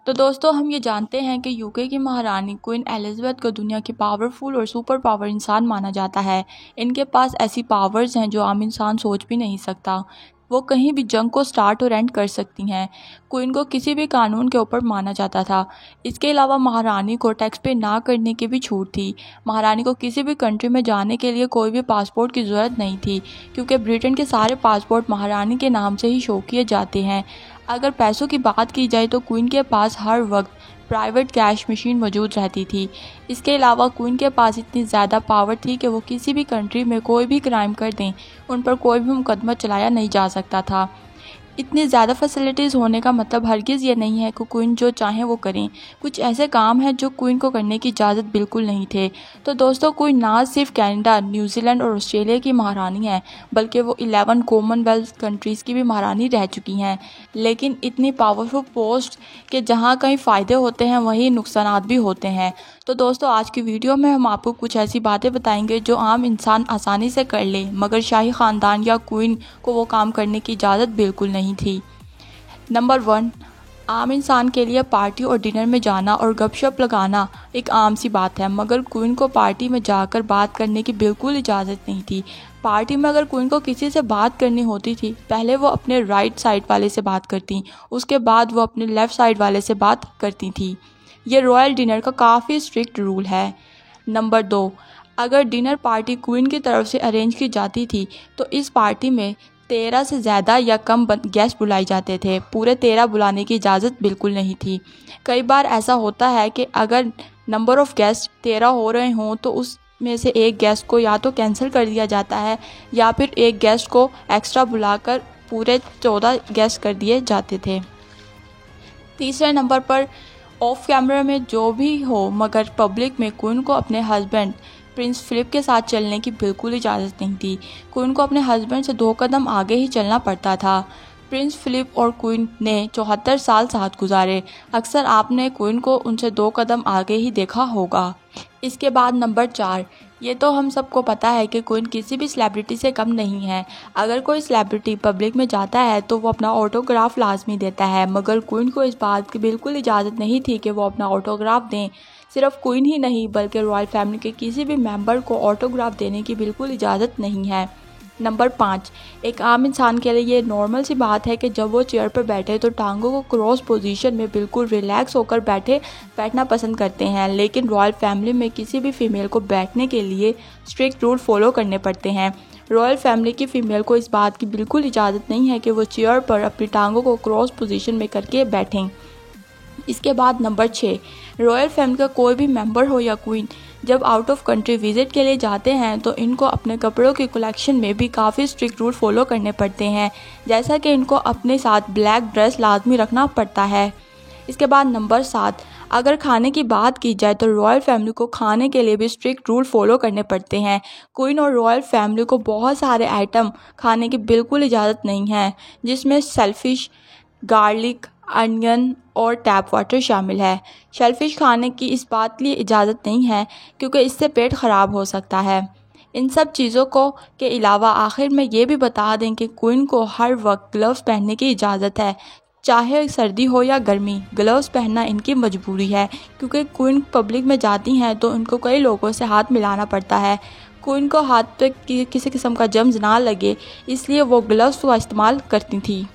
तो दोस्तों हम ये जानते हैं कि यूके की महारानी क्वीन एलिज़ाबेथ को दुनिया की पावरफुल और सुपर पावर इंसान माना जाता है। इनके पास ऐसी पावर्स हैं जो आम इंसान सोच भी नहीं सकता। वो कहीं भी जंग को स्टार्ट और एंड कर सकती हैं। क्वीन को किसी भी कानून के ऊपर माना जाता था। इसके अलावा महारानी को टैक्स पे ना करने की भी छूट थी। महारानी को किसी भी कंट्री में जाने के लिए कोई भी पासपोर्ट की ज़रूरत नहीं थी, क्योंकि ब्रिटेन के सारे पासपोर्ट महारानी के नाम से ही शो किए जाते हैं। अगर पैसों की बात की जाए तो क्वीन के पास हर वक्त प्राइवेट कैश मशीन मौजूद रहती थी। इसके अलावा क्वीन के पास इतनी ज़्यादा पावर थी कि वो किसी भी कंट्री में कोई भी क्राइम कर दें, उन पर कोई भी मुकदमा चलाया नहीं जा सकता था। इतनी ज़्यादा फैसिलिटीज़ होने का मतलब हरगिज़ ये नहीं है कि क्वीन जो चाहें वो करें। कुछ ऐसे काम हैं जो क्वीन को करने की इजाज़त बिल्कुल नहीं थे। तो दोस्तों क्वीन ना सिर्फ कनाडा, न्यूजीलैंड और ऑस्ट्रेलिया की महारानी हैं, बल्कि वो 11 कॉमनवेल्थ कंट्रीज़ की भी महारानी रह चुकी हैं। लेकिन इतनी पावरफुल पोस्ट के जहाँ कहीं फ़ायदे होते हैं वहीं नुकसानात भी होते हैं। तो दोस्तों आज की वीडियो में हम आपको कुछ ऐसी बातें बताएंगे जो आम इंसान आसानी से कर ले, मगर शाही ख़ानदान या क्वीन को वो काम करने की इजाज़त बिल्कुल नहीं थी। नंबर 1, आम इंसान के लिए पार्टी और डिनर में जाना और गपशप लगाना एक आम सी बात है, मगर क्वीन को पार्टी में जाकर बात करने की बिल्कुल इजाज़त नहीं थी। पार्टी में अगर क्वीन को किसी से बात करनी होती थी, पहले वो अपने राइट साइड वाले से बात करती, उसके बाद वो अपने लेफ़्ट साइड वाले से बात करती थी। ये रॉयल डिनर का काफ़ी स्ट्रिक्ट रूल है। नंबर 2, अगर डिनर पार्टी क्वीन की तरफ से अरेंज की जाती थी तो इस पार्टी में 13 से ज़्यादा या कम गेस्ट बुलाए जाते थे। पूरे 13 बुलाने की इजाज़त बिल्कुल नहीं थी। कई बार ऐसा होता है कि अगर नंबर ऑफ़ गेस्ट 13 हो रहे हों तो उसमें से एक गेस्ट को या तो कैंसिल कर दिया जाता है या फिर एक गेस्ट को एक्स्ट्रा बुलाकर पूरे 14 गेस्ट कर दिए जाते थे। तीसरे नंबर पर ऑफ कैमरा में जो भी हो, मगर पब्लिक में क्वीन को अपने हस्बैंड प्रिंस फिलिप के साथ चलने की बिल्कुल इजाज़त नहीं थी। क्वीन को अपने हस्बैंड से 2 कदम आगे ही चलना पड़ता था। प्रिंस फिलिप और क्वीन ने 74 साल साथ गुजारे। अक्सर आपने क्वीन को उनसे 2 कदम आगे ही देखा होगा। इसके बाद नंबर 4, ये तो हम सबको पता है कि क्वीन किसी भी सेलिब्रिटी से कम नहीं है। अगर कोई सेलिब्रिटी पब्लिक में जाता है तो वो अपना ऑटोग्राफ लाजमी देता है, मगर क्वीन को इस बात की बिल्कुल इजाज़त नहीं थी कि वो अपना ऑटोग्राफ दें। सिर्फ क्वीन ही नहीं बल्कि रॉयल फैमिली के किसी भी मेंबर को ऑटोग्राफ देने की बिल्कुल इजाज़त नहीं है। नंबर 5, एक आम इंसान के लिए ये नॉर्मल सी बात है कि जब वो चेयर पर बैठे तो टांगों को क्रॉस पोजीशन में बिल्कुल रिलैक्स होकर बैठना पसंद करते हैं। लेकिन रॉयल फैमिली में किसी भी फीमेल को बैठने के लिए स्ट्रिक्ट रूल फॉलो करने पड़ते हैं। रॉयल फैमिली की फ़ीमेल को इस बात की बिल्कुल इजाज़त नहीं है कि वो चेयर पर अपनी टांगों को क्रॉस पोजीशन में करके बैठें। इसके बाद नंबर 6, रॉयल फैमिली का कोई भी मेंबर हो या क्वीन जब आउट ऑफ कंट्री विजिट के लिए जाते हैं तो इनको अपने कपड़ों की कलेक्शन में भी काफ़ी स्ट्रिक्ट रूल फॉलो करने पड़ते हैं, जैसा कि इनको अपने साथ ब्लैक ड्रेस लाजमी रखना पड़ता है। इसके बाद नंबर 7, अगर खाने की बात की जाए तो रॉयल फैमिली को खाने के लिए भी स्ट्रिक्ट रूल फॉलो करने पड़ते हैं। क्वीन और रॉयल फैमिली को बहुत सारे आइटम खाने की बिल्कुल इजाज़त नहीं है, जिसमें शेलफिश, गार्लिक, अनियन और टैप वाटर शामिल है। शेलफिश खाने की इस बात के लिए इजाज़त नहीं है क्योंकि इससे पेट ख़राब हो सकता है। इन सब चीज़ों को के अलावा आखिर में ये भी बता दें कि क्वीन को हर वक्त ग्लव्स पहनने की इजाज़त है, चाहे सर्दी हो या गर्मी। ग्लव्स पहनना इनकी मजबूरी है क्योंकि क्वीन पब्लिक में जाती हैं तो उनको कई लोगों से हाथ मिलाना पड़ता है। क्वीन को हाथ पे किसी किस्म का जर्म्स ना लगे, इसलिए वो ग्लव्स का इस्तेमाल करती थी।